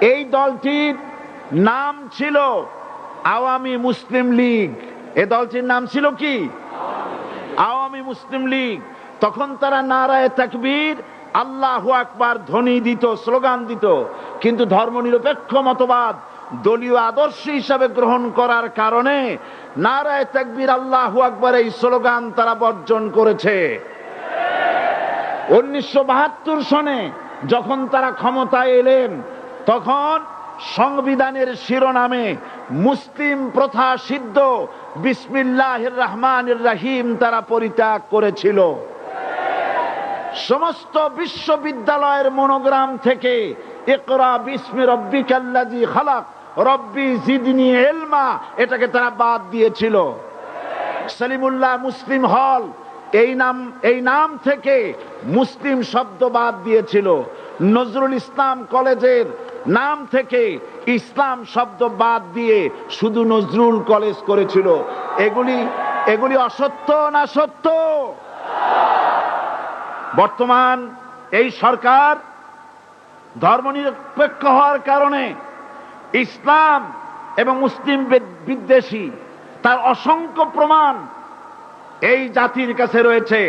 এই দলটির নাম ছিল আওয়ামী মুসলিম লীগ। এই দলটির নাম ছিল কি? আওয়ামী মুসলিম লীগ। তখন তারা নারায়ে তাকবীর, আল্লাহু আকবার ধ্বনি দিত, স্লোগান দিত, কিন্তু ধর্মনিরপেক্ষ মতবাদ দলীয় আদর্শ হিসাবে গ্রহণ করার কারণে নারায়ে তাকবীর, আল্লাহু আকবার এই স্লোগান তারা বর্জন করেছে। 1972 সনে যখন তারা ক্ষমতায় এলেন, তখন সংবিধানের শিরোনামে মুসলিম প্রথা সিদ্ধ বিসমিল্লাহির রহমানির রহিম তারা পরিত্যাগ করেছিল। সমস্ত বিশ্ববিদ্যালয়ের মনোগ্রাম থেকে ইকরা বিসমি রব্বিকাল্লাযী খালাক রব্বি জিদনি ইলমা এটাকে তারা বাদ দিয়েছিল। সলিমুল্লাহ মুসলিম হল এই নাম থেকে মুসলিম শব্দ বাদ দিয়েছিল। নজরুল ইসলাম কলেজের নাম থেকে ইসলাম শব্দ বাদ দিয়ে শুধু নজরুল কলেজ করেছিল। এগুলি অসত্য না সত্য? বর্তমান এই সরকার ধর্মনিরপেক্ষ হওয়ার কারণে ইসলাম এবং মুসলিম বিদ্বেষী তার অসংখ্য প্রমাণ এই জাতির কাছে রয়েছে।